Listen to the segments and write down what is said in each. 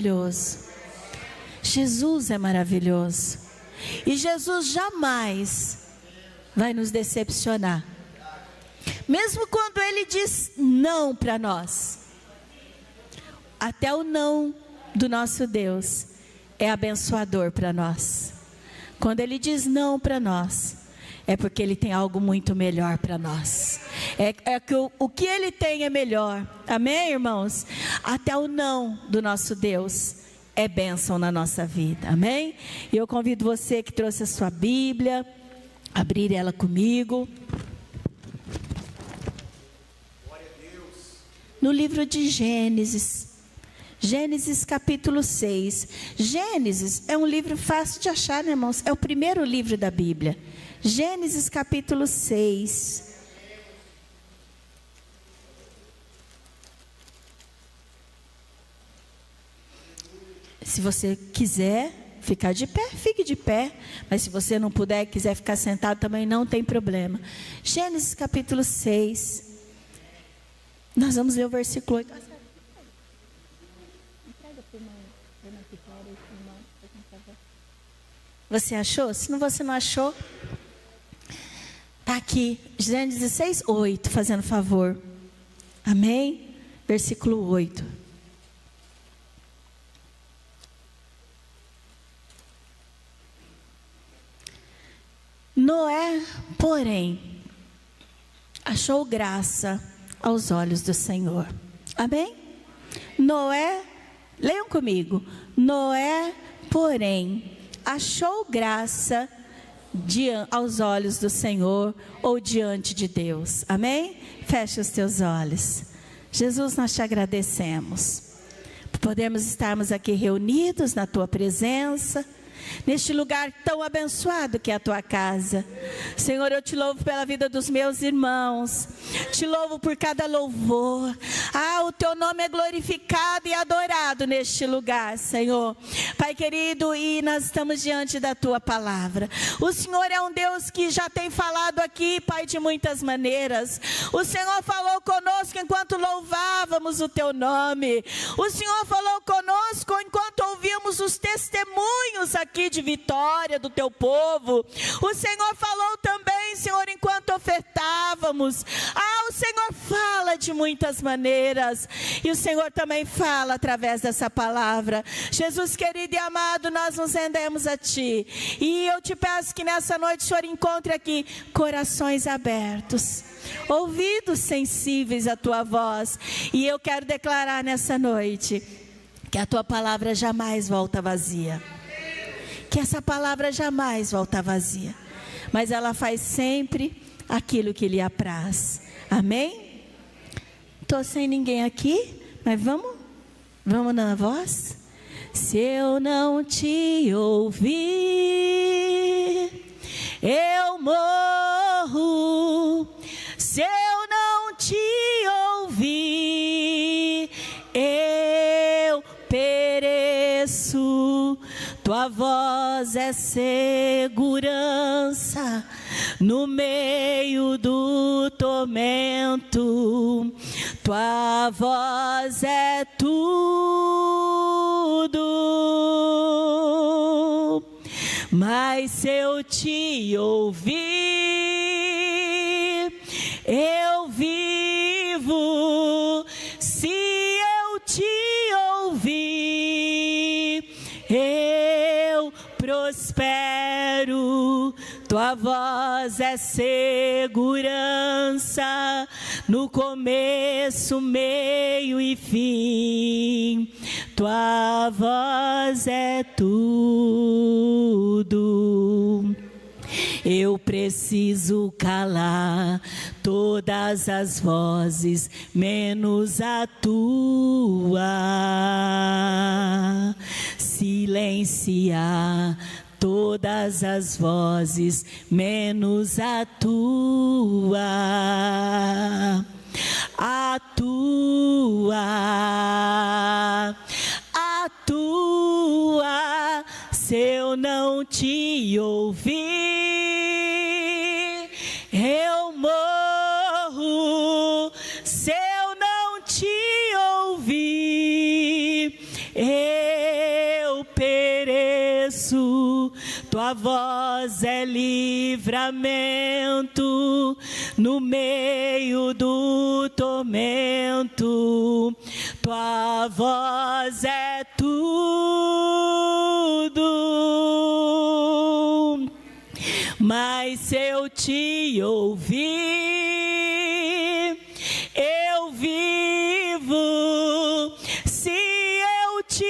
maravilhoso. Jesus é maravilhoso. E Jesus jamais vai nos decepcionar. Mesmo quando Ele diz não para nós. Até o não do nosso Deus é abençoador para nós. Quando Ele diz não para nós, é porque Ele tem algo muito melhor para nós. É que o que Ele tem é melhor. Amém, irmãos? Até o não do nosso Deus é bênção na nossa vida. Amém? E eu convido você que trouxe a sua Bíblia, abrir ela comigo. No livro de Gênesis. Gênesis capítulo 6. Gênesis é um livro fácil de achar, né, irmãos? É o primeiro livro da Bíblia. Gênesis capítulo 6. Se você quiser ficar de pé, fique de pé. Mas se você não puder, quiser ficar sentado também, não tem problema. Gênesis capítulo 6. Nós vamos ler o versículo 8. Você achou? Se você não achou, está aqui. Gênesis 6, 8, fazendo favor. Amém? Versículo 8. Noé, porém, achou graça aos olhos do Senhor. Amém? Noé, leiam comigo. Noé, porém, achou graça aos olhos do Senhor ou diante de Deus. Amém? Feche os teus olhos. Jesus, nós te agradecemos por podermos estarmos aqui reunidos na tua presença, neste lugar tão abençoado que é a tua casa. Senhor, eu te louvo pela vida dos meus irmãos, te louvo por cada louvor. O teu nome é glorificado e adorado neste lugar, Senhor. Pai querido, e nós estamos diante da tua palavra. O Senhor é um Deus que já tem falado aqui, Pai, de muitas maneiras. O Senhor falou conosco enquanto louvávamos o teu nome. O Senhor falou conosco enquanto ouvíamos os testemunhos aqui de vitória do teu povo. O Senhor falou também, Senhor, enquanto ofertávamos. O Senhor fala de muitas maneiras. E o Senhor também fala através dessa palavra. Jesus querido e amado, nós nos rendemos a Ti. E eu te peço que nessa noite o Senhor encontre aqui corações abertos, ouvidos sensíveis à Tua voz. E eu quero declarar nessa noite que a Tua palavra jamais volta vazia. Que essa palavra jamais volta vazia, mas ela faz sempre aquilo que lhe apraz. Amém? Estou sem ninguém aqui, mas vamos na voz? Se eu não te ouvir, eu morro. Se eu não te ouvir, eu pereço. Tua voz é segurança no meio do tormento. Tua voz é tudo. Mas se eu te ouvir, eu vivo. Se eu te ouvir, eu prospero. Tua voz é segurança no começo, meio e fim. Tua voz é tudo. Eu preciso calar todas as vozes, menos a tua. Silenciar todas as vozes, menos a tua. A tua. Se eu não te ouvir, eu morro. Se eu não te ouvir, começo, tua voz é livramento, no meio do tormento, tua voz é tudo. Mas se eu te ouvir, eu vivo. Se eu te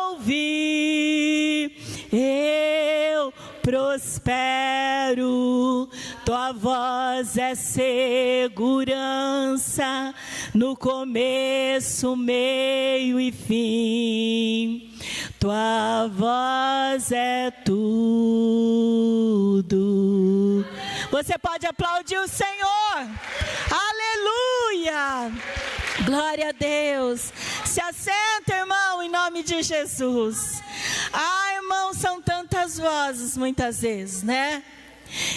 ouvir, eu prospero. Tua voz é segurança no começo, meio e fim. Tua voz é tudo. Você pode aplaudir o Senhor. Aleluia. Glória a Deus. Se assenta, irmão, em nome de Jesus. Ah, irmão, são tantas vozes muitas vezes, né?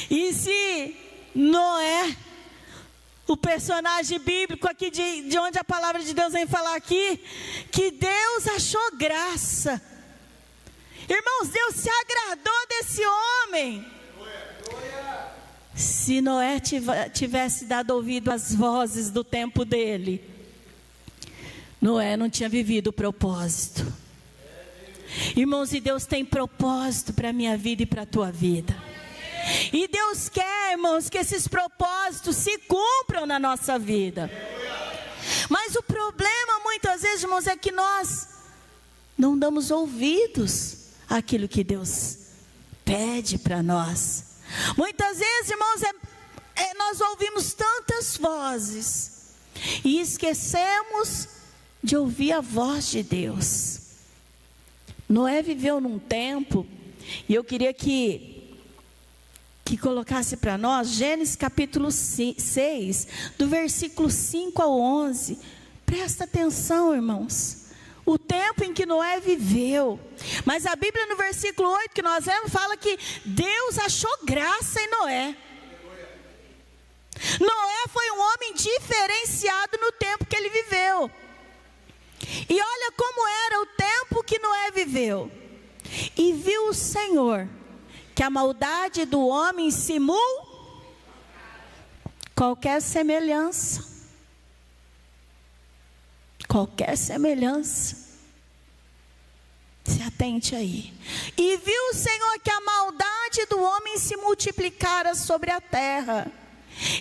E se Noé, o personagem bíblico aqui de onde a palavra de Deus vem falar aqui, que Deus achou graça. Irmãos, Deus se agradou desse homem. Se Noé tivesse dado ouvido às vozes do tempo dele, Noé não tinha vivido o propósito. Irmãos, e Deus tem propósito para a minha vida e para a tua vida. E Deus quer, irmãos, que esses propósitos se cumpram na nossa vida. Mas o problema muitas vezes, irmãos, é que nós não damos ouvidos àquilo que Deus pede para nós. Muitas vezes, irmãos, nós ouvimos tantas vozes e esquecemos de ouvir a voz de Deus. Noé viveu num tempo, e eu queria que colocasse para nós Gênesis capítulo 6, do versículo 5 ao 11. Presta atenção, irmãos. O tempo em que Noé viveu. Mas a Bíblia no versículo 8 que nós lemos fala que Deus achou graça em Noé. Noé foi um homem diferenciado no tempo que ele viveu. E olha como era o tempo que Noé viveu. E viu o Senhor que a maldade do homem qualquer semelhança. Se atente aí. E viu o Senhor que a maldade do homem se multiplicara sobre a terra,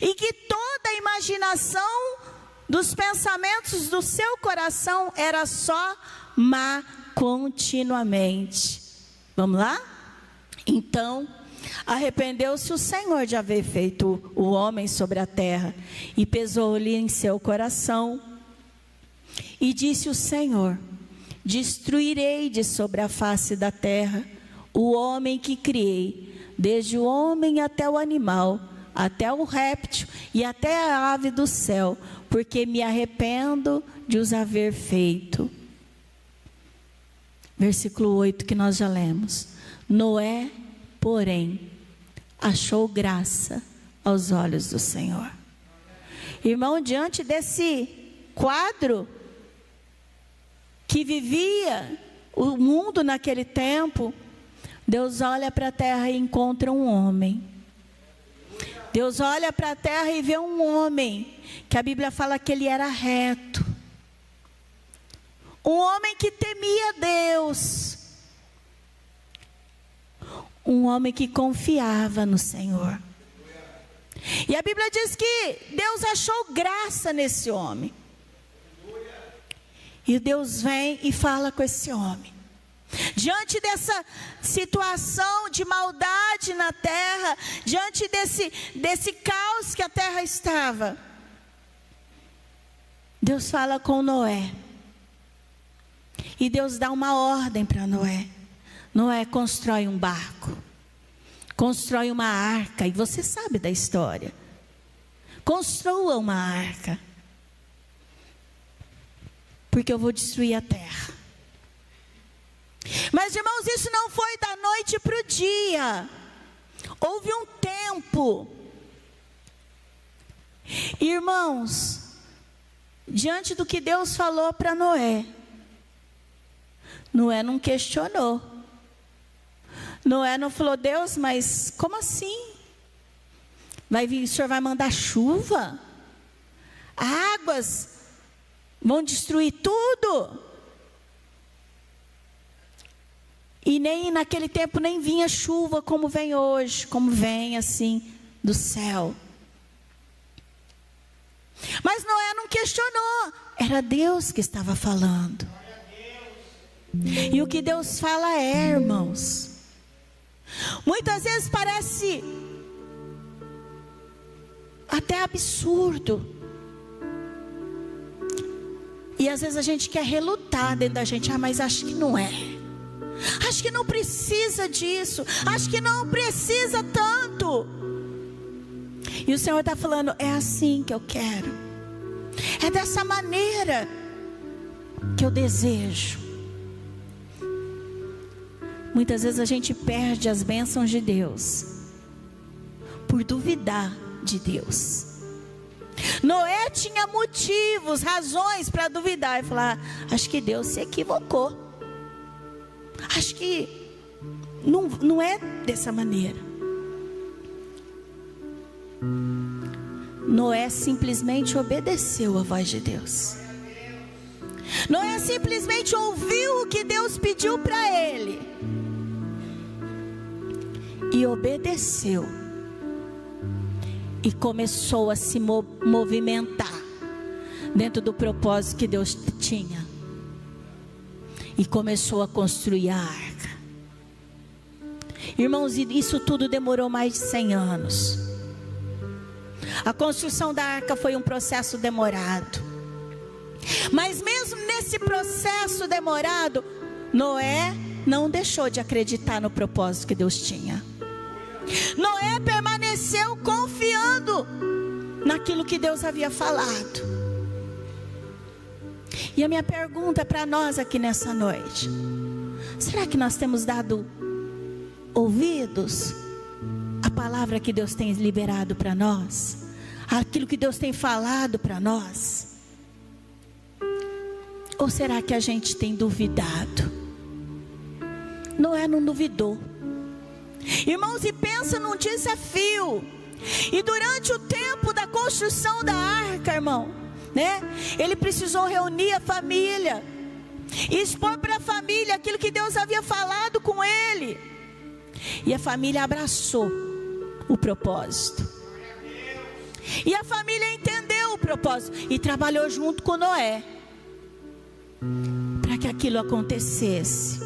e que toda a imaginação dos pensamentos do seu coração era só má continuamente. Vamos lá? Então arrependeu-se o Senhor de haver feito o homem sobre a terra, e pesou-lhe em seu coração. E disse o Senhor: destruirei de sobre a face da terra o homem que criei, desde o homem até o animal, até o réptil e até a ave do céu, porque me arrependo de os haver feito. Versículo 8 que nós já lemos. Noé, porém, achou graça aos olhos do Senhor. Irmão, diante desse quadro que vivia o mundo naquele tempo, Deus olha para a terra e encontra um homem. Deus olha para a terra e vê um homem, que a Bíblia fala que ele era reto. Um homem que temia Deus. Um homem que confiava no Senhor. E a Bíblia diz que Deus achou graça nesse homem. E Deus vem e fala com esse homem. Diante dessa situação de maldade na terra, diante desse caos que a terra estava, Deus fala com Noé. E Deus dá uma ordem para Noé. Noé, constrói um barco. Constrói uma arca. E você sabe da história. Construa uma arca. Porque eu vou destruir a terra. Mas, irmãos, isso não foi da noite para o dia. Houve um tempo. Irmãos, diante do que Deus falou para Noé, Noé não questionou. Noé não falou: Deus, mas como assim? O Senhor vai mandar chuva? Águas vão destruir tudo? E nem naquele tempo nem vinha chuva como vem hoje, como vem assim do céu. Mas Noé não questionou, era Deus que estava falando. E o que Deus fala irmãos, muitas vezes parece até absurdo. E às vezes a gente quer relutar dentro da gente: mas acho que não é. Acho que não precisa disso. Acho que não precisa tanto. E o Senhor está falando: é assim que eu quero. É dessa maneira que eu desejo. Muitas vezes a gente perde as bênçãos de Deus por duvidar de Deus. Noé tinha motivos, razões para duvidar e falar: acho que Deus se equivocou. Acho que não é dessa maneira. Noé simplesmente obedeceu a voz de Deus. Noé simplesmente ouviu o que Deus pediu para ele e obedeceu. E começou a se movimentar dentro do propósito que Deus tinha. E começou a construir a arca. Irmãos, isso tudo demorou mais de 100 anos. A construção da arca foi um processo demorado. Mas mesmo nesse processo demorado, Noé não deixou de acreditar no propósito que Deus tinha. Noé permaneceu confiando naquilo que Deus havia falado. E a minha pergunta para nós aqui nessa noite: será que nós temos dado ouvidos à palavra que Deus tem liberado para nós? Aquilo que Deus tem falado para nós? Ou será que a gente tem duvidado? Noé não duvidou. Irmãos, e pensa num desafio. E durante o tempo da construção da arca, irmão, ele precisou reunir a família e expor para a família aquilo que Deus havia falado com ele. E a família abraçou o propósito. E a família entendeu o propósito e trabalhou junto com Noé para que aquilo acontecesse.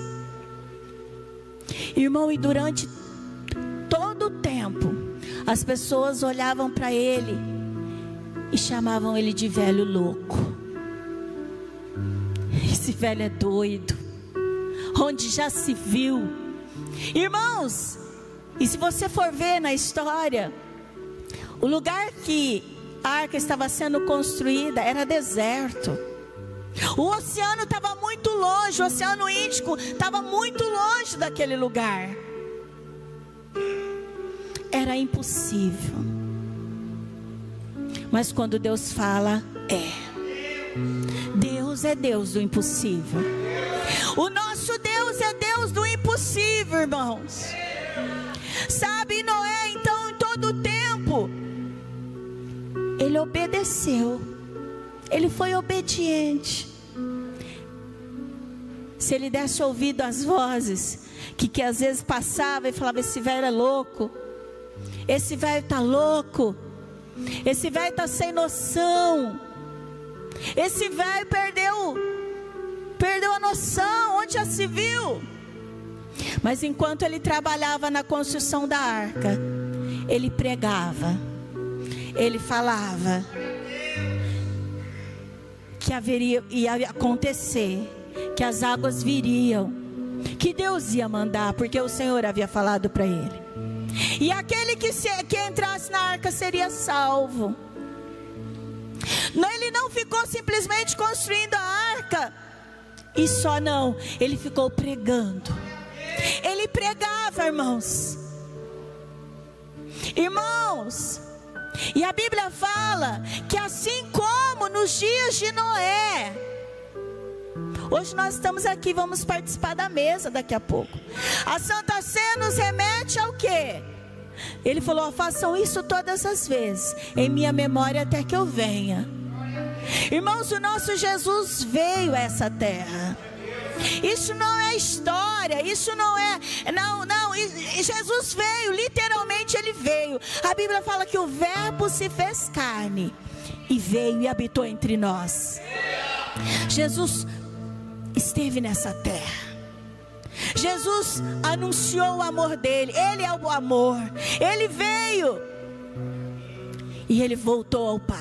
Irmão, e durante todo o tempo as pessoas olhavam para ele e chamavam ele de velho louco. Esse velho é doido. Onde já se viu? Irmãos, e se você for ver na história, o lugar que a arca estava sendo construída era deserto. O oceano estava muito longe, o Oceano Índico estava muito longe daquele lugar. Era impossível. Mas quando Deus fala, Deus é Deus do impossível. O nosso Deus é Deus do impossível, irmãos. Sabe, Noé, então, em todo o tempo, ele obedeceu. Ele foi obediente. Se ele desse ouvido às vozes que às vezes passava e falava: esse velho é louco, esse velho está louco, esse velho está sem noção, esse velho perdeu a noção, onde já se viu? Mas enquanto ele trabalhava na construção da arca, ele pregava, ele falava que ia acontecer, que as águas viriam, que Deus ia mandar, porque o Senhor havia falado para ele. E aquele que entrasse na arca seria salvo. Ele não ficou simplesmente construindo a arca e só não, ele ficou pregando. Ele pregava, irmãos. Irmãos, e a Bíblia fala que assim como nos dias de Noé, Hoje nós estamos aqui, vamos participar da mesa daqui a pouco. A Santa Ceia nos remete ao quê? Ele falou: façam isso todas as vezes, em minha memória, até que eu venha. Irmãos, o nosso Jesus veio a essa terra. Isso não é história, isso não é, não, Jesus veio, literalmente ele veio. A Bíblia fala que o verbo se fez carne e veio e habitou entre nós. Jesus esteve nessa terra. Jesus anunciou o amor dele, ele é o amor. Ele veio e ele voltou ao Pai.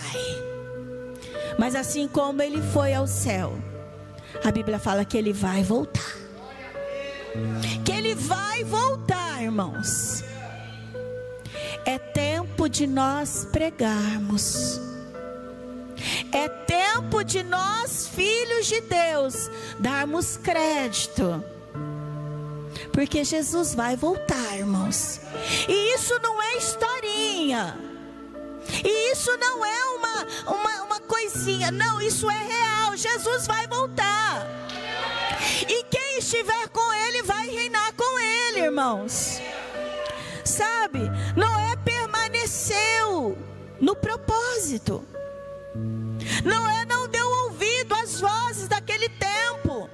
Mas assim como ele foi ao céu, a Bíblia fala que ele vai voltar. Que ele vai voltar, irmãos. É tempo de nós pregarmos. É tempo de nós, filhos de Deus, darmos crédito. Porque Jesus vai voltar, irmãos. E isso não é historinha. E isso não é uma coisinha. Não, isso é real. Jesus vai voltar. E quem estiver com ele vai reinar com ele, irmãos. Sabe? Noé permaneceu no propósito. Noé não deu ouvido às vozes daquele tempo.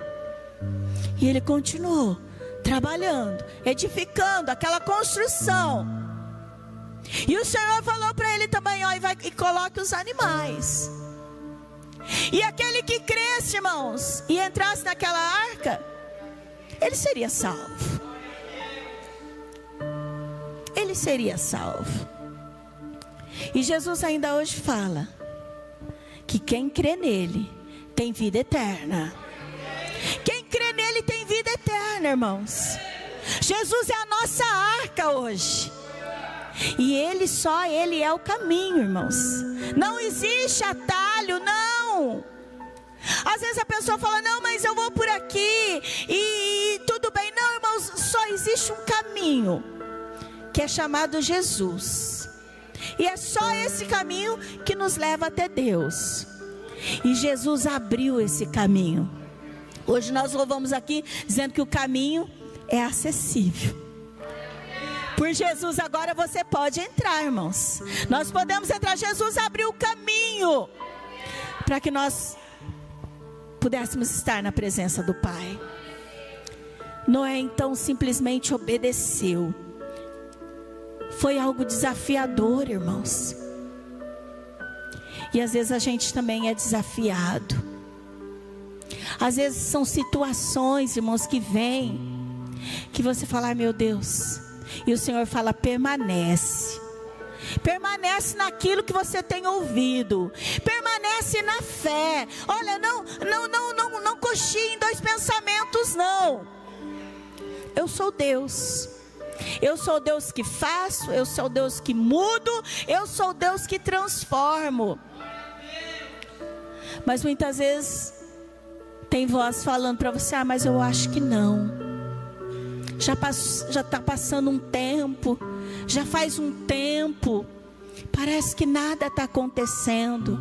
E ele continuou trabalhando, edificando aquela construção. E o Senhor falou para ele também: ó, e coloque os animais. E aquele que cresce, irmãos, e entrasse naquela arca, ele seria salvo. Ele seria salvo. E Jesus ainda hoje fala que quem crê nele tem vida eterna. Quem crê nele tem vida eterna, irmãos. Jesus é a nossa arca hoje. E ele é o caminho, irmãos. Não existe atalho, não. Às vezes a pessoa fala: não, mas eu vou por aqui e tudo bem. Não, irmãos, só existe um caminho, que é chamado Jesus. E é só esse caminho que nos leva até Deus. E Jesus abriu esse caminho. Hoje nós louvamos aqui dizendo que o caminho é acessível. Por Jesus agora você pode entrar, irmãos. Nós podemos entrar. Jesus abriu o caminho para que nós pudéssemos estar na presença do Pai. Noé então simplesmente obedeceu. Foi algo desafiador, irmãos. E às vezes a gente também é desafiado. Às vezes são situações, irmãos, que vêm, que você fala: ai meu Deus. E o Senhor fala: permanece. Permanece naquilo que você tem ouvido. Permanece na fé. Olha, não cochile em dois pensamentos, não. Eu sou Deus. Eu sou Deus que faço. Eu sou Deus que mudo. Eu sou Deus que transformo. Mas muitas vezes tem voz falando para você: ah, mas eu acho que não. Já está passando um tempo. Já faz um tempo. Parece que nada está acontecendo.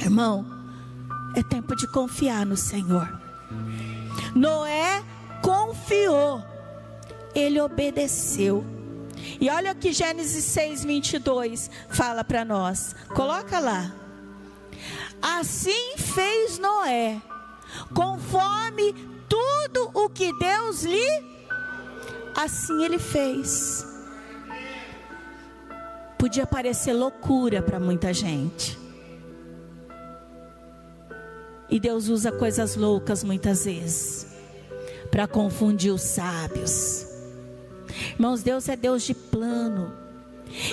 Irmão, é tempo de confiar no Senhor. Noé confiou. Ele obedeceu. E olha o que Gênesis 6:22 fala para nós. Coloca lá. Assim fez Noé, conforme tudo o que Deus lhe... Assim ele fez. Podia parecer loucura para muita gente. E Deus usa coisas loucas muitas vezes para confundir os sábios. Irmãos, Deus é Deus de plano.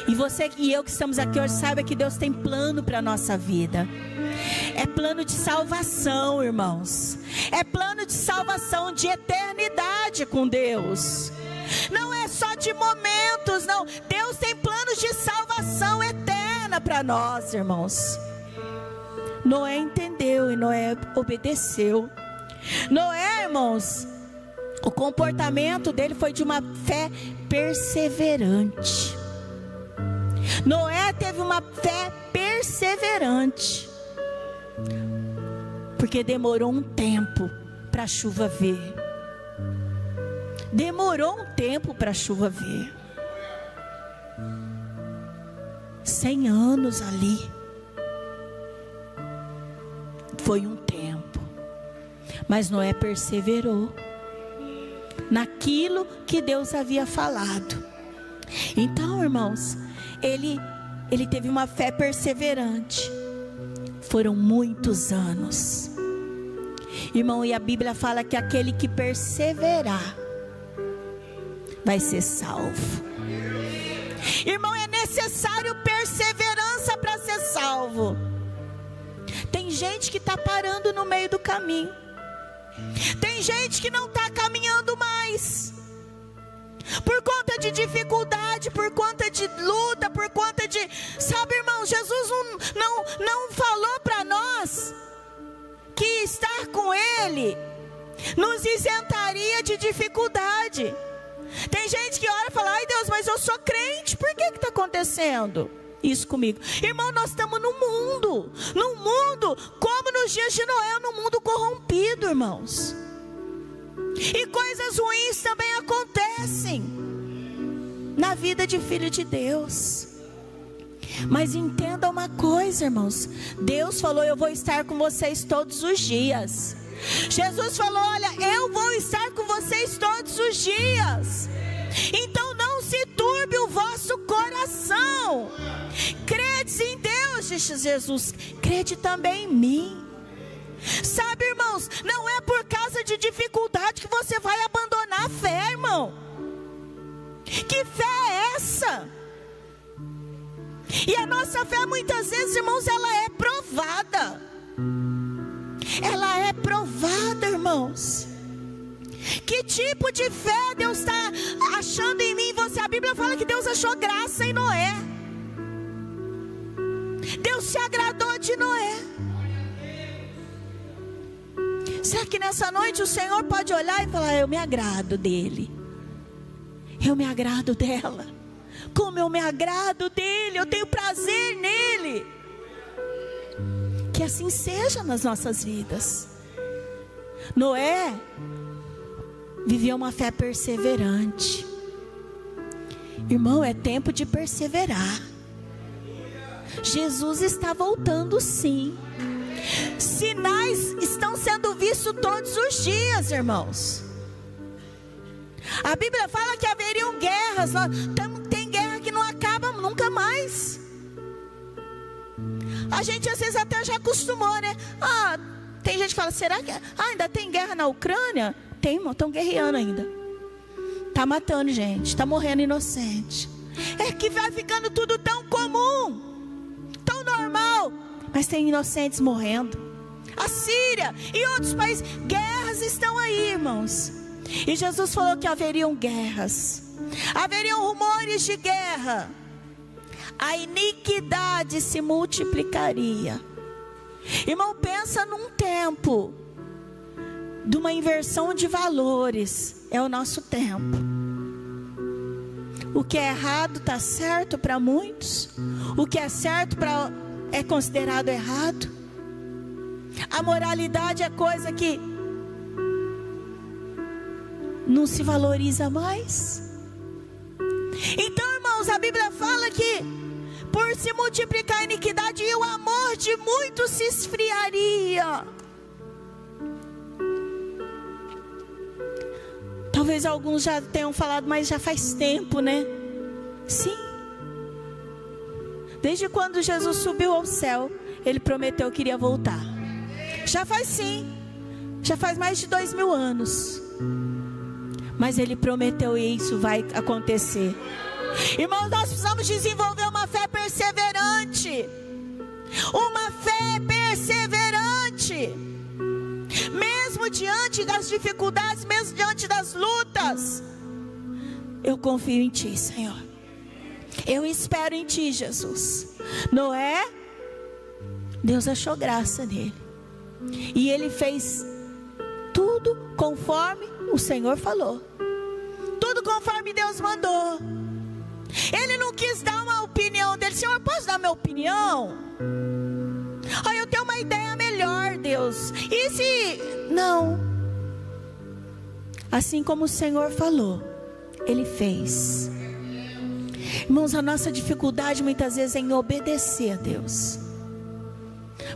E você e eu que estamos aqui hoje sabe que Deus tem plano para a nossa vida. É plano de salvação, irmãos. É plano de salvação, de eternidade com Deus. Não é só de momentos, não. Deus tem planos de salvação eterna para nós, irmãos. Noé entendeu e Noé obedeceu. Noé, irmãos, o comportamento dele foi de uma fé perseverante. Noé teve uma fé perseverante. Porque demorou um tempo para a chuva vir. Demorou um tempo para a chuva vir. 100 anos ali. Foi um tempo. Mas Noé perseverou naquilo que Deus havia falado. Então, irmãos, ele teve uma fé perseverante. Foram muitos anos. Irmão, e a Bíblia fala que aquele que perseverar vai ser salvo. Irmão, é necessário perseverança para ser salvo. Tem gente que está parando no meio do caminho. Tem gente que não está caminhando mais. Por conta de dificuldade, por conta de luta, por conta de... Sabe, irmão, Jesus não falou para nós que estar com Ele nos isentaria de dificuldade. Tem gente que olha e fala: ai Deus, mas eu sou crente, por que está acontecendo isso comigo? Irmão, nós estamos no mundo, como nos dias de Noé, no mundo corrompido, irmãos. E coisas ruins também acontecem na vida de filho de Deus. Mas entenda uma coisa, irmãos. Deus falou: eu vou estar com vocês todos os dias. Jesus falou: olha, eu vou estar com vocês todos os dias. Então não se turbe o vosso coração. Credes em Deus, disse Jesus, crede também em mim. Sabe, irmãos, não é por causa de dificuldade que você vai abandonar a fé, irmão. Que fé é essa? E a nossa fé muitas vezes, irmãos, ela é provada. Ela é provada, irmãos. Que tipo de fé Deus está achando em mim e você? A Bíblia fala que Deus achou graça em Noé. Deus se agradou de Noé. Será que nessa noite o Senhor pode olhar e falar: eu me agrado dele, eu me agrado dela, como eu me agrado dele, eu tenho prazer nele? Que assim seja nas nossas vidas. Noé vivia uma fé perseverante. Irmão, é tempo de perseverar. Jesus está voltando, sim. Sinais estão sendo vistos todos os dias, irmãos. A Bíblia fala que haveriam guerras. Tem guerra que não acaba nunca mais. A gente às vezes até já acostumou, né? Tem gente que fala: será que ainda tem guerra na Ucrânia? Tem, irmão, estão guerreando ainda. Está matando gente, está morrendo inocente. É que vai ficando tudo tão comum, tão normal. Mas tem inocentes morrendo. A Síria e outros países, guerras estão aí, irmãos. E Jesus falou que haveriam guerras, haveriam rumores de guerra. A iniquidade se multiplicaria. Irmão, pensa num tempo de uma inversão de valores. É o nosso tempo. O que é errado está certo para muitos. O que é certo é considerado errado. A moralidade é coisa que não se valoriza mais. Então, irmãos, a Bíblia fala que por se multiplicar a iniquidade, e o amor de muitos se esfriaria. Talvez alguns já tenham falado, mas já faz tempo, né? Sim. Desde quando Jesus subiu ao céu, Ele prometeu que iria voltar. Já faz sim. Já faz mais de 2000 anos. Mas Ele prometeu e isso vai acontecer. Irmãos, nós precisamos desenvolver uma fé perseverante. Uma fé perseverante. Mesmo diante das dificuldades, mesmo diante das lutas, eu confio em Ti, Senhor. Eu espero em Ti, Jesus. Noé, Deus achou graça nele. E ele fez tudo conforme o Senhor falou. Tudo conforme Deus mandou. Ele não quis dar uma opinião dele. Senhor, posso dar minha opinião? Eu tenho uma ideia melhor, Deus. Deus, e se não? Assim como o Senhor falou, Ele fez. Irmãos, a nossa dificuldade muitas vezes é em obedecer a Deus,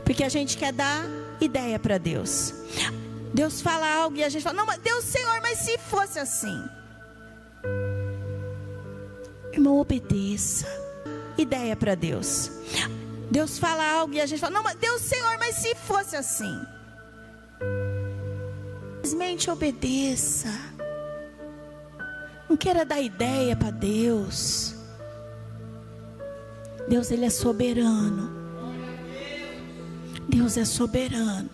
porque a gente quer dar ideia para Deus. Deus fala algo e a gente fala, não, mas Deus, Senhor, mas se fosse assim. Irmão, obedeça. Ideia para Deus. Deus fala algo e a gente fala, não, mas Deus, Senhor, mas se fosse assim. Simplesmente obedeça. Não queira dar ideia para Deus. Deus, Ele é soberano. Deus é soberano.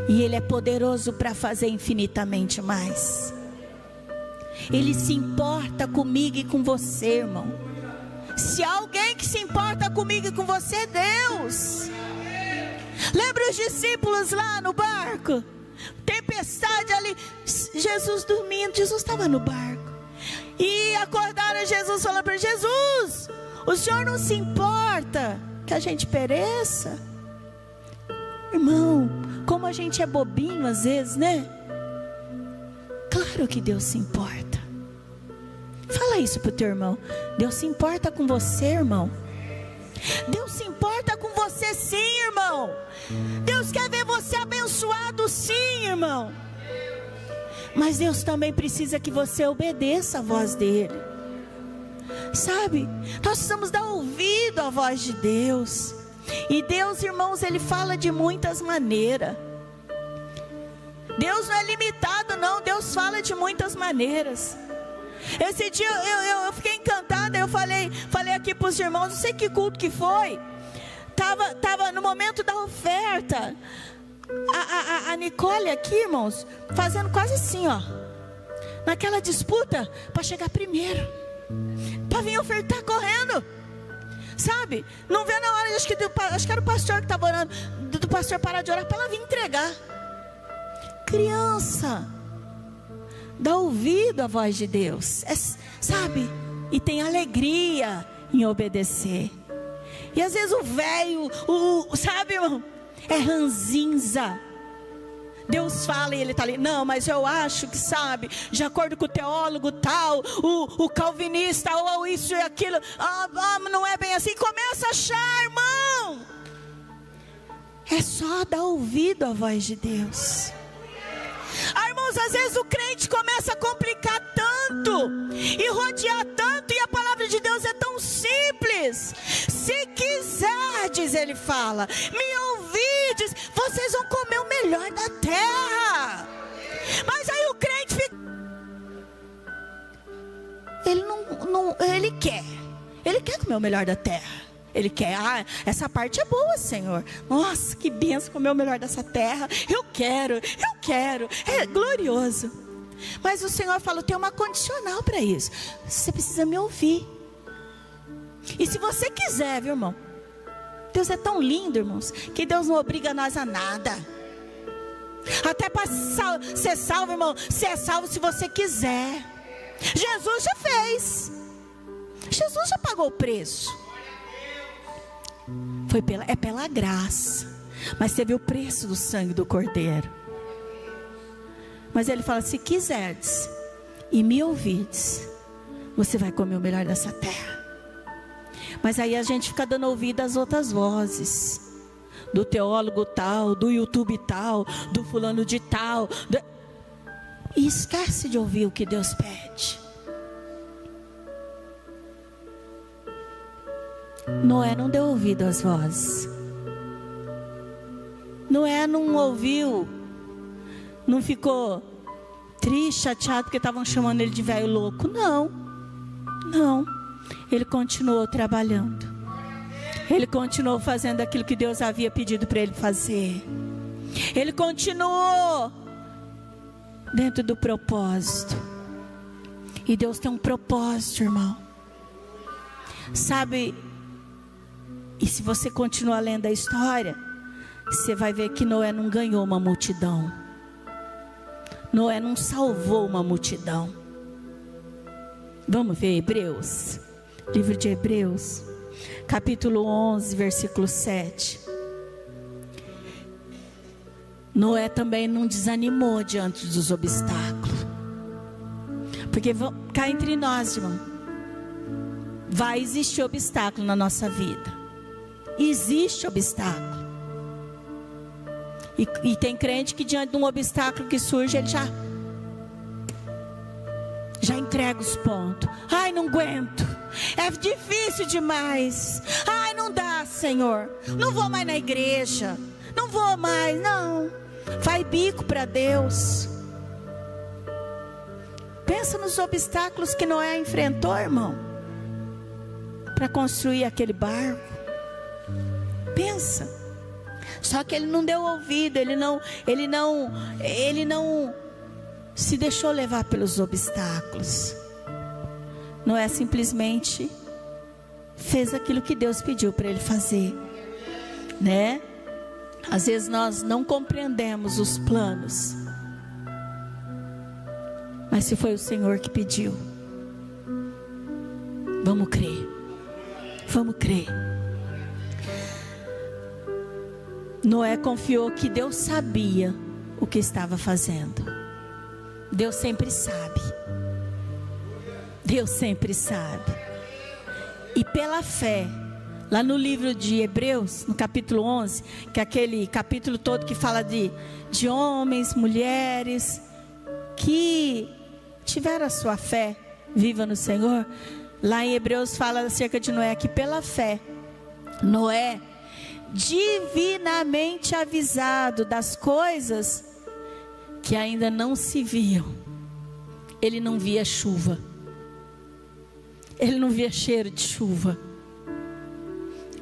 E Ele é poderoso para fazer infinitamente mais. Ele se importa comigo e com você, irmão. Se há alguém que se importa comigo e com você, é Deus. Lembra os discípulos lá no barco? Tempestade ali, Jesus dormindo, Jesus estava no barco. E acordaram Jesus falando para Jesus, o Senhor não se importa que a gente pereça? Irmão, como a gente é bobinho às vezes, né? Claro que Deus se importa. Fala isso pro teu irmão. Deus se importa com você, irmão. Deus se importa com você, sim, irmão. Deus quer ver você abençoado, sim, irmão. Mas Deus também precisa que você obedeça a voz dele. Sabe? Nós precisamos dar ouvido à voz de Deus. E Deus, irmãos, Ele fala de muitas maneiras. Deus não é limitado, não. Deus fala de muitas maneiras. Esse dia eu fiquei encantada. Eu falei aqui para os irmãos, não sei que culto que foi. Tava no momento da oferta. A Nicole aqui, irmãos, fazendo quase assim, ó, naquela disputa para chegar primeiro, para vir ofertar correndo. Sabe? Não vê na hora, acho que era o pastor que estava orando, do pastor parar de orar para ela vir entregar. Criança, dá ouvido à voz de Deus, sabe? E tem alegria em obedecer. E às vezes o velho, sabe, irmão, é ranzinza. Deus fala e ele está ali, não, mas eu acho que, sabe, de acordo com o teólogo tal, o calvinista, ou isso e aquilo, não é bem assim. Começa a achar, irmão. É só dar ouvido à voz de Deus. Irmãos, às vezes o crente começa a complicar tanto e rodear tanto, e a palavra de Deus é tão simples. Se quiserdes, ele fala, me ouvides, vocês vão comer o melhor da terra. Mas aí o crente fica, ele quer comer o melhor da terra. Ele quer, essa parte é boa, Senhor. Nossa, que benção comer o melhor dessa terra. Eu quero. É glorioso. Mas o Senhor falou, tem uma condicional para isso. Você precisa me ouvir. E se você quiser, viu, irmão? Deus é tão lindo, irmãos, que Deus não obriga nós a nada. Até para ser salvo, irmão, você é salvo se você quiser. Jesus já fez. Jesus já pagou o preço. É pela graça. Mas teve o preço do sangue do Cordeiro. Mas ele fala, se quiserdes e me ouvides, você vai comer o melhor dessa terra. Mas aí a gente fica dando ouvido às outras vozes, do teólogo tal, do YouTube tal, do fulano de tal, e esquece de ouvir o que Deus pede. Noé não deu ouvido às vozes. Noé não ouviu, não ficou triste, chateado porque estavam chamando ele de velho louco. Não. Ele continuou trabalhando. Ele continuou fazendo aquilo que Deus havia pedido para ele fazer. Ele continuou dentro do propósito. E Deus tem um propósito, irmão. Sabe? E se você continuar lendo a história, você vai ver que Noé não ganhou uma multidão. Noé não salvou uma multidão. Vamos ver Hebreus. Livro de Hebreus, capítulo 11, versículo 7. Noé também não desanimou diante dos obstáculos. Porque cá entre nós, irmão, vai existir obstáculo na nossa vida. Existe obstáculo. E tem crente que diante de um obstáculo que surge, ele já entrega os pontos. Ai, não aguento. É difícil demais. Ai, não dá, Senhor. Não vou mais na igreja. Não vou mais, não. Faz bico para Deus. Pensa nos obstáculos que Noé enfrentou, irmão, para construir aquele barco. Pensa. Só que ele não deu ouvido, ele não se deixou levar pelos obstáculos. Noé simplesmente fez aquilo que Deus pediu para ele fazer, né? Às vezes nós não compreendemos os planos, mas se foi o Senhor que pediu, vamos crer. Vamos crer. Noé confiou que Deus sabia o que estava fazendo. Deus sempre sabe. Deus sempre sabe. E pela fé, lá no livro de Hebreus, no capítulo 11, que é aquele capítulo todo que fala de homens, mulheres, que tiveram a sua fé viva no Senhor. Lá em Hebreus fala acerca de Noé, que pela fé, Noé, divinamente avisado das coisas que ainda não se viam, ele não via chuva, ele não via cheiro de chuva,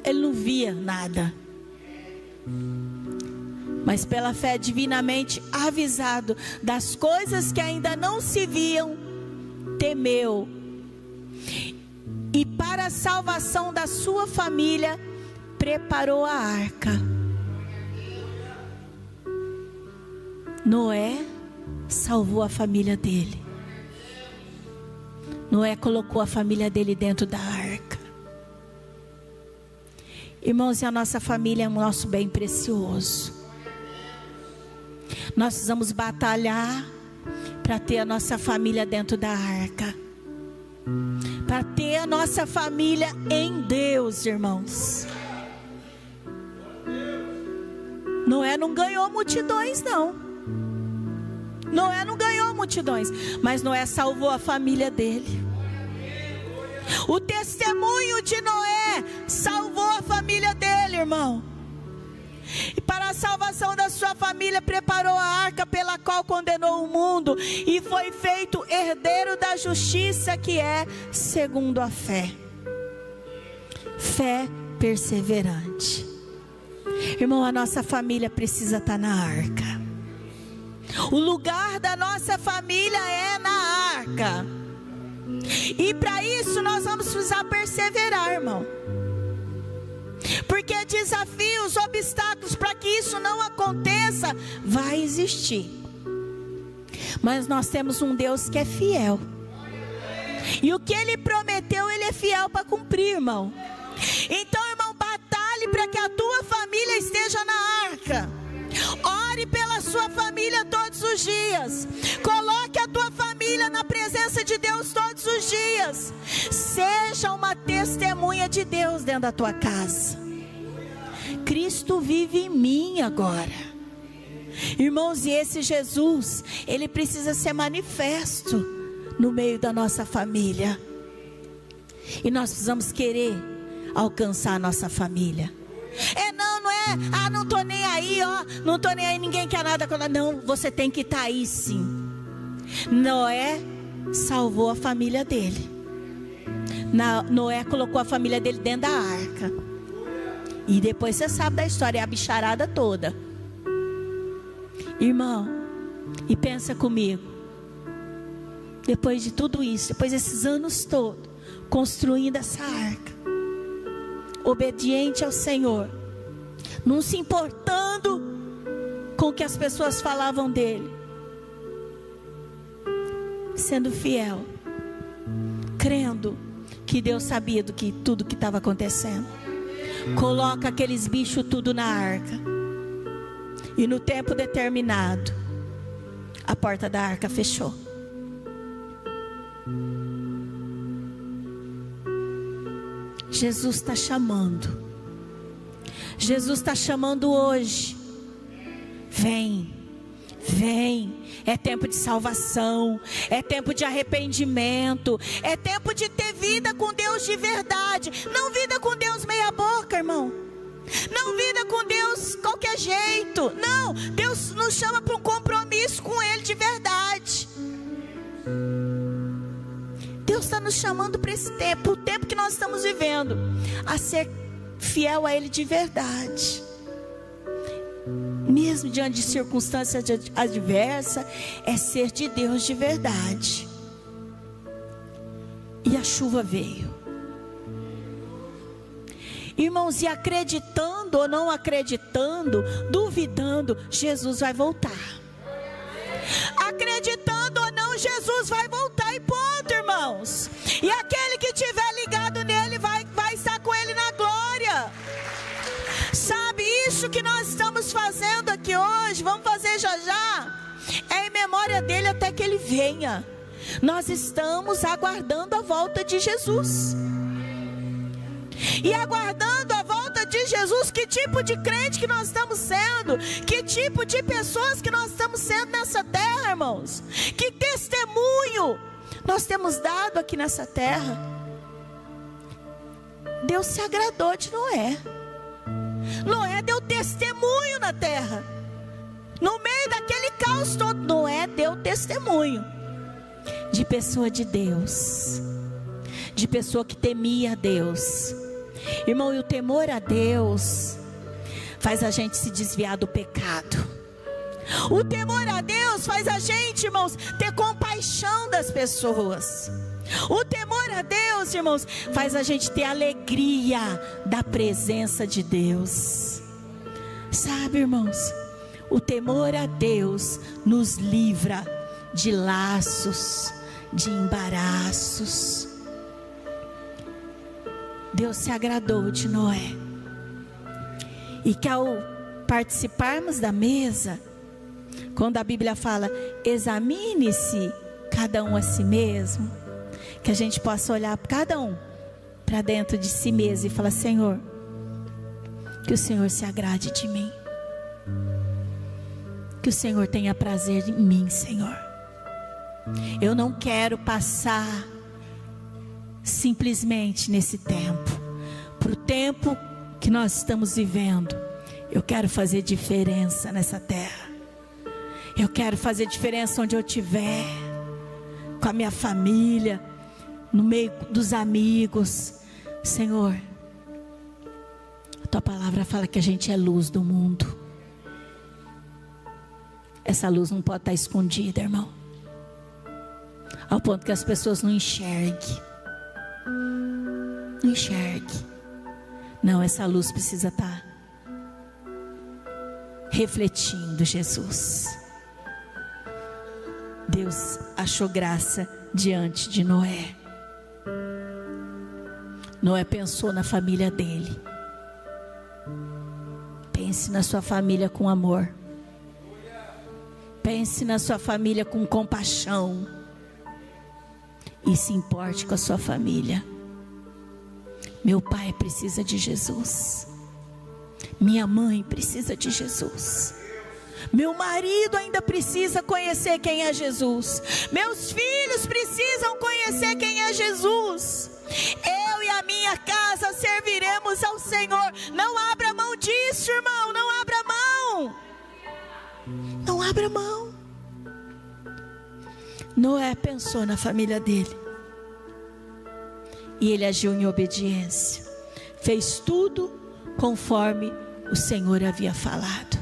ele não via nada, mas pela fé divinamente avisado das coisas que ainda não se viam, temeu, e para a salvação da sua família preparou a arca. Noé salvou a família dele. Noé colocou a família dele dentro da arca. Irmãos, e a nossa família é o nosso bem precioso. Nós precisamos batalhar para ter a nossa família dentro da arca, para ter a nossa família em Deus, irmãos. Noé não ganhou multidões, não. Noé não ganhou multidões, mas Noé salvou a família dele. O testemunho de Noé salvou a família dele, irmão. E para a salvação da sua família preparou a arca pela qual condenou o mundo e foi feito herdeiro da justiça, que é segundo a fé. Fé perseverante. Irmão, a nossa família precisa estar na arca. O lugar da nossa família é na arca. E para isso nós vamos precisar perseverar, irmão. Porque desafios, obstáculos para que isso não aconteça, vai existir. Mas nós temos um Deus que é fiel. E o que Ele prometeu, Ele é fiel para cumprir, irmão. Então, irmão, batalhe para que a tua família esteja na arca. Ore pela sua família todos os dias. Coloque a tua família na presença de Deus todos os dias. Seja uma testemunha de Deus dentro da tua casa. Cristo vive em mim agora. Irmãos, e esse Jesus, Ele precisa ser manifesto no meio da nossa família. E nós precisamos querer alcançar a nossa família. Não tô nem aí, não tô nem aí, ninguém quer nada com nada. Não, você tem que estar aí sim. Noé salvou a família dele. Noé colocou a família dele dentro da arca. E depois você sabe da história, é a bicharada toda. Irmão, e pensa comigo. Depois de tudo isso, depois desses anos todos, construindo essa arca, obediente ao Senhor, não se importando com o que as pessoas falavam dele, sendo fiel, crendo que Deus sabia tudo que estava acontecendo. Coloca aqueles bichos tudo na arca. E no tempo determinado, a porta da arca fechou. Jesus está chamando. Jesus está chamando hoje. Vem, vem. É tempo de salvação, é tempo de arrependimento, é tempo de ter vida com Deus de verdade. Não vida com Deus meia boca, irmão. Não vida com Deus qualquer jeito. Não, Deus nos chama para um compromisso com Ele de verdade. Deus está nos chamando para esse tempo, o tempo que nós estamos vivendo, a ser fiel a Ele de verdade. Mesmo diante de circunstâncias adversas, é ser de Deus de verdade. E a chuva veio. Irmãos, e acreditando ou não acreditando, duvidando, Jesus vai voltar. Acreditando ou não, Jesus vai voltar e ponto, irmãos. E aquele que estiver ligado nele vai estar com ele na glória. Sabe, isso que nós estamos fazendo aqui hoje, vamos fazer já já, é em memória dele até que ele venha. Nós estamos aguardando a volta de Jesus. E aguardando a volta de Jesus, que tipo de crente que nós estamos sendo? Que tipo de pessoas que nós estamos sendo nessa terra, irmãos? Que testemunho nós temos dado aqui nessa terra? Deus se agradou de Noé. Noé deu testemunho na terra. No meio daquele caos todo, Noé deu testemunho de pessoa de Deus, de pessoa que temia a Deus. Irmão, e o temor a Deus faz a gente se desviar do pecado. O temor a Deus faz a gente, irmãos, ter compaixão das pessoas. O temor a Deus, irmãos, faz a gente ter alegria da presença de Deus. Sabe, irmãos, o temor a Deus nos livra de laços, de embaraços. Deus se agradou de Noé. E que ao participarmos da mesa, quando a Bíblia fala, examine-se cada um a si mesmo, que a gente possa olhar cada um para dentro de si mesmo e falar, Senhor, que o Senhor se agrade de mim. Que o Senhor tenha prazer em mim, Senhor. Eu não quero passar simplesmente nesse tempo. Para o tempo que nós estamos vivendo, eu quero fazer diferença nessa terra. Eu quero fazer diferença onde eu estiver, com a minha família, no meio dos amigos. Senhor, a tua palavra fala que a gente é luz do mundo. Essa luz não pode estar escondida, irmão, ao ponto que as pessoas não enxerguem. Não enxergue. Não, essa luz precisa estar refletindo Jesus. Deus achou graça diante de Noé. Noé pensou na família dele. Pense na sua família com amor. Pense na sua família com compaixão. E se importe com a sua família. Meu pai precisa de Jesus. Minha mãe precisa de Jesus. Meu marido ainda precisa conhecer quem é Jesus. Meus filhos precisam conhecer quem é Jesus. Eu e a minha casa serviremos ao Senhor. Não abra mão disso, irmão. Não abra mão. Não abra mão. Noé pensou na família dele. E ele agiu em obediência. Fez tudo conforme o Senhor havia falado.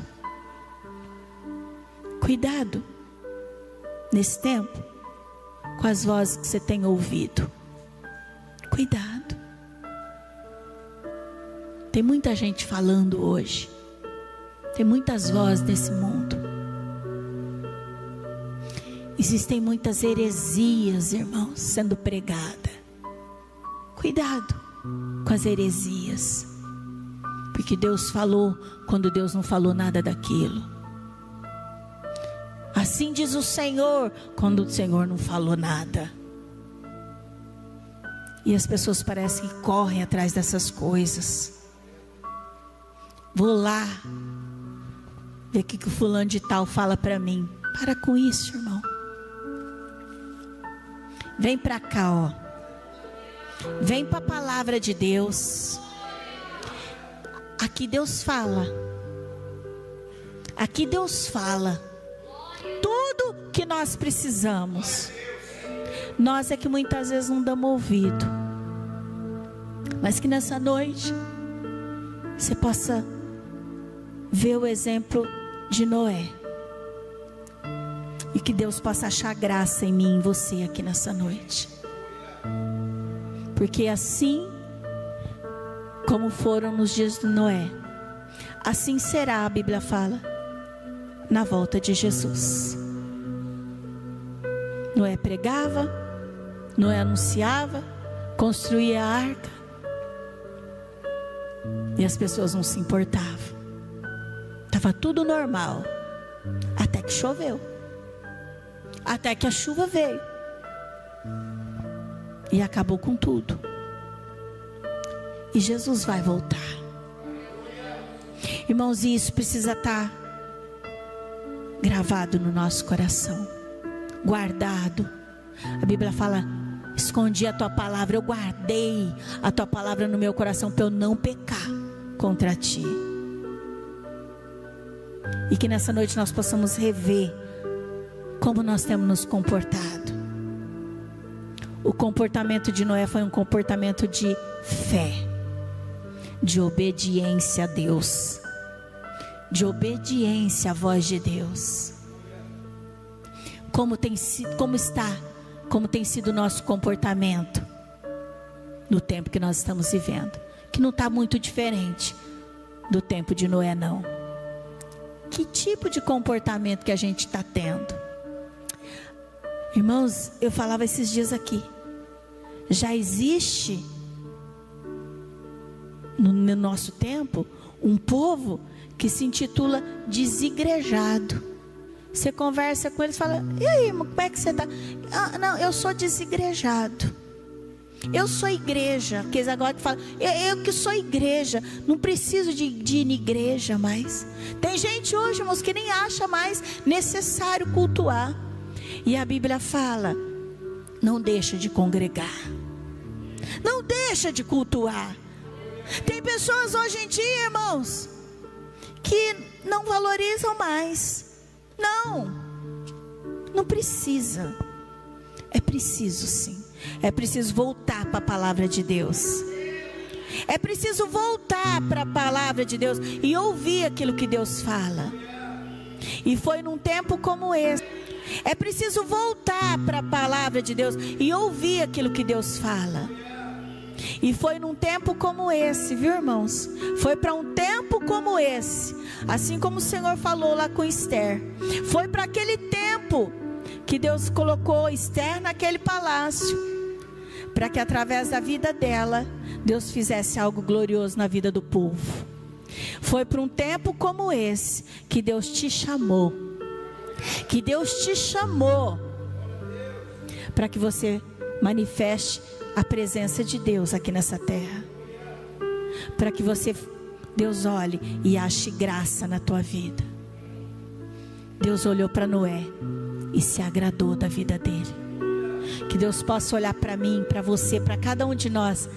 Cuidado nesse tempo com as vozes que você tem ouvido. Cuidado. Tem muita gente falando hoje. Tem muitas vozes nesse mundo. Existem muitas heresias, irmãos, sendo pregadas. Cuidado com as heresias. Porque Deus falou quando Deus não falou nada daquilo. Assim diz o Senhor, quando o Senhor não falou nada. E as pessoas parecem que correm atrás dessas coisas. Vou lá ver o que o fulano de tal fala para mim. Para com isso, irmão. Vem para cá, ó. Vem para a palavra de Deus. Aqui Deus fala. Aqui Deus fala. Tudo que nós precisamos. Nós é que muitas vezes não damos ouvido. Mas que nessa noite você possa ver o exemplo de Noé. E que Deus possa achar graça em mim e em você aqui nessa noite. Porque assim como foram nos dias de Noé, assim será, a Bíblia fala, na volta de Jesus. Noé pregava, Noé anunciava, construía a arca, e as pessoas não se importavam. Estava tudo normal, até que choveu, até que a chuva veio e acabou com tudo. E Jesus vai voltar. Irmãos, isso precisa estar gravado no nosso coração, guardado. A Bíblia fala: escondi a tua palavra, eu guardei a tua palavra no meu coração para eu não pecar contra ti. E que nessa noite nós possamos rever como nós temos nos comportado. O comportamento de Noé foi um comportamento de fé, de obediência a Deus, de obediência à voz de Deus. Como tem sido o nosso comportamento no tempo que nós estamos vivendo, que não está muito diferente do tempo de Noé, não. Que tipo de comportamento que a gente está tendo? Irmãos, eu falava esses dias aqui, já existe no nosso tempo um povo que se intitula desigrejado. Você conversa com eles e fala: e aí, irmão, como é que você está? Ah, não, eu sou desigrejado. Eu sou igreja. Aqueles agora que falam: eu que sou igreja, não preciso de ir na igreja mais. Tem gente hoje, irmãos, que nem acha mais necessário cultuar. E a Bíblia fala: não deixa de congregar, não deixa de cultuar. Tem pessoas hoje em dia, irmãos, que não valorizam mais. Não precisa. É preciso sim. É preciso voltar para a palavra de Deus. É preciso voltar para a palavra de Deus e ouvir aquilo que Deus fala. E foi num tempo como esse. É preciso voltar para a palavra de Deus e ouvir aquilo que Deus fala. E foi num tempo como esse, viu, irmãos? Foi para um tempo como esse, assim como o Senhor falou lá com Esther. Foi para aquele tempo que Deus colocou Esther naquele palácio, para que através da vida dela, Deus fizesse algo glorioso na vida do povo. Foi para um tempo como esse que Deus te chamou. Que Deus te chamou para que você manifeste a presença de Deus aqui nessa terra. Para que Deus olhe e ache graça na tua vida. Deus olhou para Noé e se agradou da vida dele. Que Deus possa olhar para mim, para você, para cada um de nós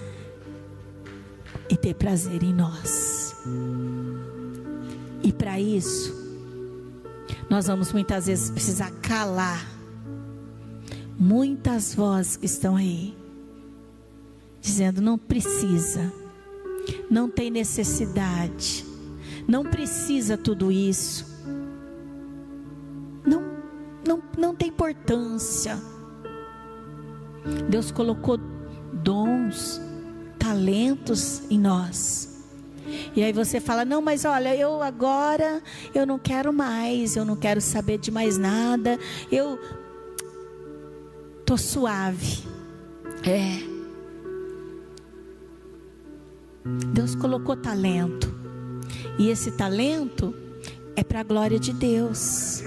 e ter prazer em nós. E para isso, nós vamos muitas vezes precisar calar muitas vozes que estão aí, dizendo: não precisa, não tem necessidade, não precisa tudo isso, não tem importância. Deus colocou dons, talentos em nós. E aí você fala: não, mas olha, eu não quero mais, eu não quero saber de mais nada, eu tô suave. Deus colocou talento, e esse talento é para a glória de Deus.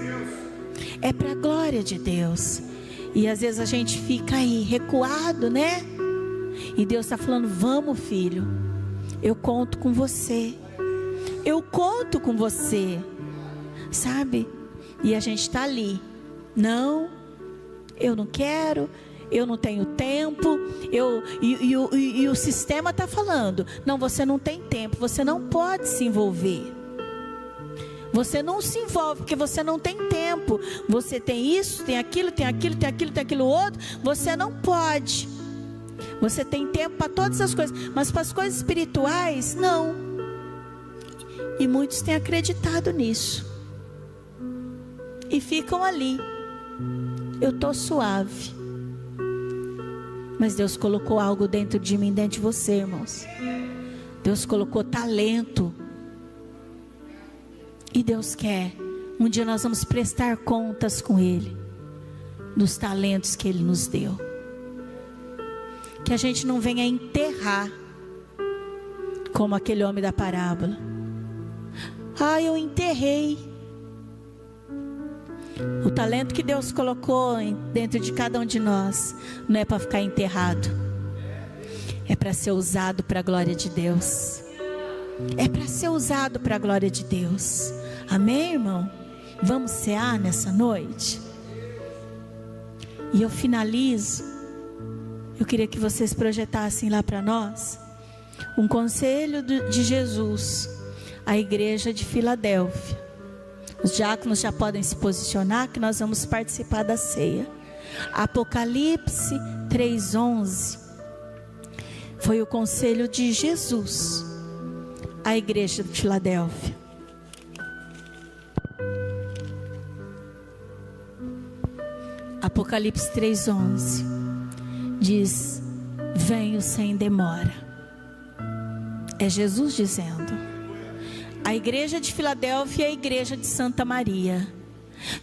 É para a glória de Deus. E às vezes a gente fica aí recuado, né? E Deus está falando: vamos, filho, eu conto com você. Eu conto com você, sabe? E a gente está ali: não, eu não quero, eu não tenho tempo. E o sistema está falando: não, você não tem tempo, você não pode se envolver. Você não se envolve porque você não tem tempo. Você tem isso, tem aquilo, tem aquilo, tem aquilo, tem aquilo outro. Você não pode. Você tem tempo para todas as coisas, mas para as coisas espirituais, não. E muitos têm acreditado nisso. E ficam ali: eu estou suave. Mas Deus colocou algo dentro de mim, dentro de você, irmãos. Deus colocou talento. E Deus quer, um dia nós vamos prestar contas com Ele, dos talentos que Ele nos deu. Que a gente não venha enterrar, como aquele homem da parábola. Ah, eu enterrei. O talento que Deus colocou dentro de cada um de nós, não é para ficar enterrado. É para ser usado para a glória de Deus. É para ser usado para a glória de Deus. Amém, irmão? Vamos cear nessa noite? E eu finalizo. Eu queria que vocês projetassem lá para nós um conselho de Jesus à igreja de Filadélfia. Os diáconos já podem se posicionar, que nós vamos participar da ceia. Apocalipse 3:11 foi o conselho de Jesus à igreja de Filadélfia. Apocalipse 3:11 diz: venho sem demora. É Jesus dizendo. A igreja de Filadélfia é a igreja de Santa Maria.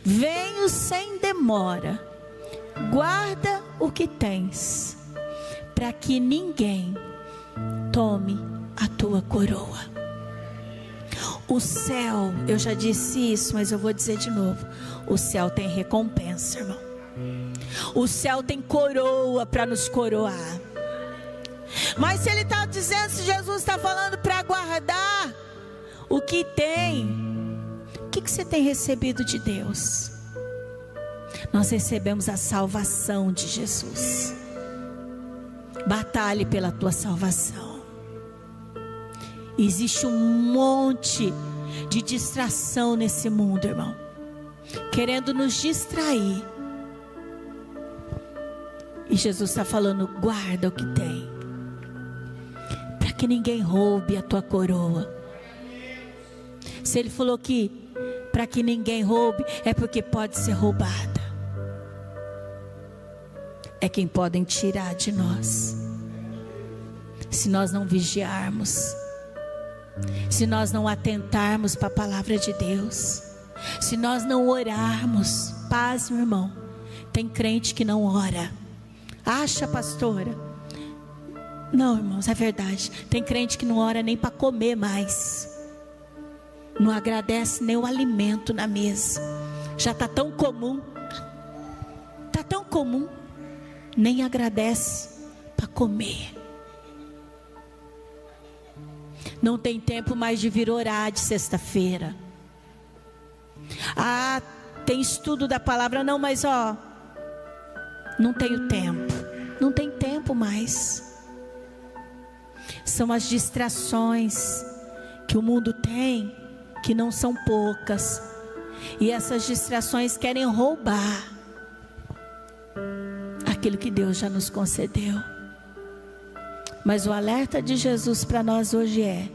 Venho sem demora. Guarda o que tens, para que ninguém tome a tua coroa. O céu, eu já disse isso, mas eu vou dizer de novo: o céu tem recompensa, irmão. O céu tem coroa para nos coroar. Mas se Ele está dizendo, se Jesus está falando para guardar o que tem, o que você tem recebido de Deus? Nós recebemos a salvação de Jesus. Batalhe pela tua salvação. Existe um monte de distração nesse mundo, irmão, querendo nos distrair. E Jesus está falando: guarda o que tem, para que ninguém roube a tua coroa. Se Ele falou que para que ninguém roube, é porque pode ser roubada. É quem podem tirar de nós, se nós não vigiarmos, se nós não atentarmos para a palavra de Deus, se nós não orarmos. Paz, meu irmão. Tem crente que não ora. Acha, pastora? Não, irmãos, é verdade. Tem crente que não ora nem para comer mais. Não agradece nem o alimento na mesa. Já está tão comum. Está tão comum. Nem agradece para comer. Não tem tempo mais de vir orar de sexta-feira. Ah, tem estudo da palavra. Não, mas não tenho tempo. Não tem tempo mais. São as distrações que o mundo tem, que não são poucas. E essas distrações querem roubar aquilo que Deus já nos concedeu. Mas o alerta de Jesus para nós hoje é: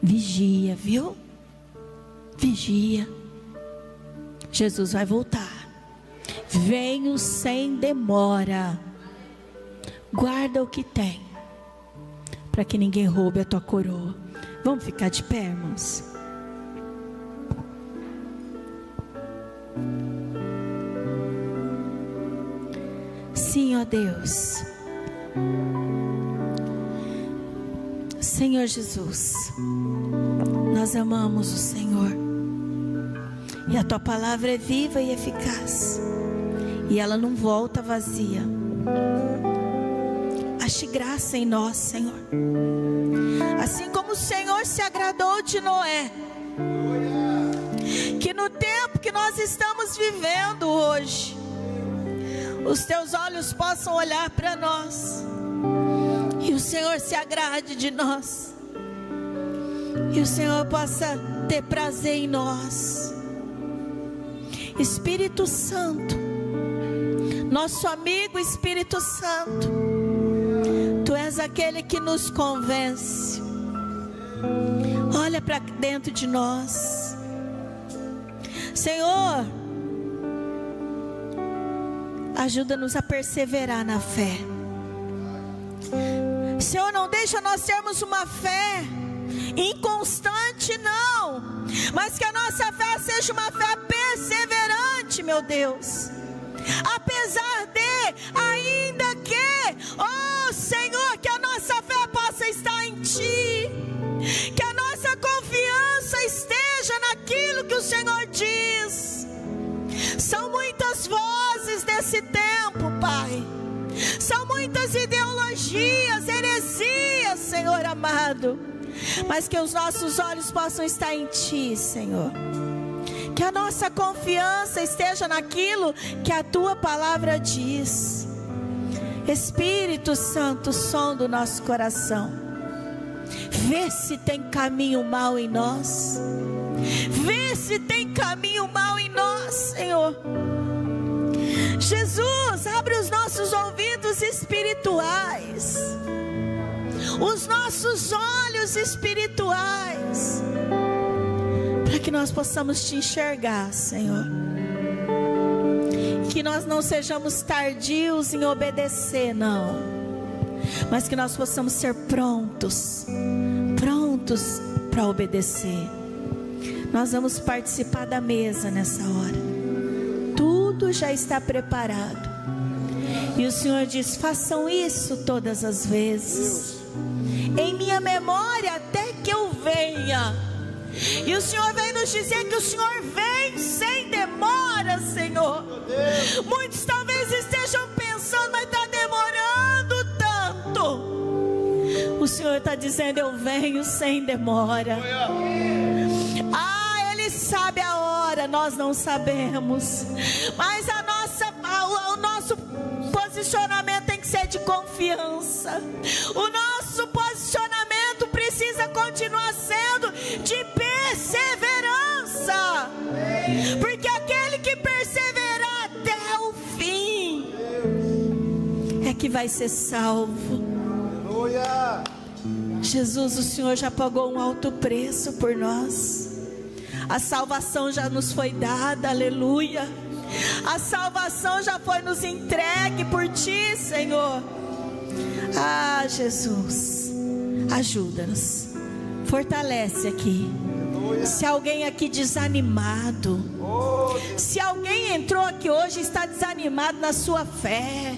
vigia, viu? Vigia. Jesus vai voltar. Venho sem demora. Guarda o que tem, para que ninguém roube a tua coroa. Vamos ficar de pé, irmãos? Sim, ó Deus. Senhor Jesus, nós amamos o Senhor E a tua palavra é viva e eficaz, e ela não volta vazia. Ache graça em nós, Senhor. Assim como o Senhor se agradou de Noé, que no tempo que nós estamos vivendo hoje, os teus olhos possam olhar para nós, e o Senhor se agrade de nós, e o Senhor possa ter prazer em nós. Espírito Santo, nosso amigo Espírito Santo, Tu és aquele que nos convence. Olha para dentro de nós, Senhor. Ajuda-nos a perseverar na fé. Senhor, não deixa nós termos uma fé inconstante, não, mas que a nossa fé seja uma fé perseverante, meu Deus. Apesar de, ainda que, oh Senhor, que a nossa fé possa estar em Ti, que a nossa confiança esteja naquilo que o Senhor diz. São muitas vozes desse tempo, Pai. São muitas ideologias, heresias, Senhor amado. Mas que os nossos olhos possam estar em Ti, Senhor. Que a nossa confiança esteja naquilo que a Tua palavra diz. Espírito Santo, sonda o nosso coração. Vê se tem caminho mau em nós. Vê se tem caminho mau em nós, Senhor. Jesus, abre os nossos ouvidos espirituais, os nossos olhos espirituais, para que nós possamos Te enxergar, Senhor. Que nós não sejamos tardios em obedecer, não, mas que nós possamos ser prontos para obedecer. Nós vamos participar da mesa nessa hora. Tudo já está preparado. E o Senhor diz: façam isso todas as vezes, em minha memória, até que eu venha. E o Senhor vem nos dizer que o Senhor vem sem demora, Senhor. Muitos talvez estejam pensando, mas está demorando tanto. O Senhor está dizendo: eu venho sem demora. Ele sabe a hora, nós não sabemos. Mas o nosso posicionamento tem que ser de confiança. O nosso posicionamento precisa continuar sendo de perseverança. Porque aquele que perseverar até o fim é que vai ser salvo. Jesus, o Senhor já pagou um alto preço por nós. A salvação já nos foi dada, aleluia. A salvação já foi nos entregue por Ti, Senhor. Jesus, ajuda-nos, fortalece aqui. Se alguém aqui desanimado, se alguém entrou aqui hoje e está desanimado na sua fé,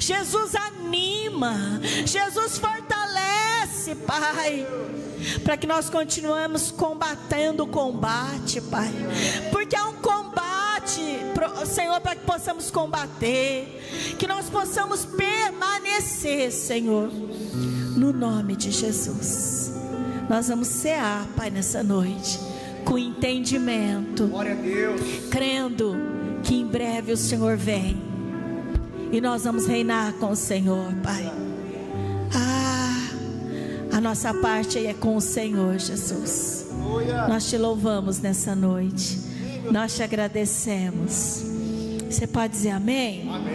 Jesus anima, Jesus fortalece, Pai, para que nós continuemos combatendo o combate, Pai, porque é um combate, Senhor, para que possamos combater, que nós possamos permanecer, Senhor, no nome de Jesus. Nós vamos cear, Pai, nessa noite, com entendimento, glória a Deus, crendo que em breve o Senhor vem, e nós vamos reinar com o Senhor, Pai. A nossa parte é com o Senhor, Jesus. Nós Te louvamos nessa noite. Nós Te agradecemos. Você pode dizer amém? Amém.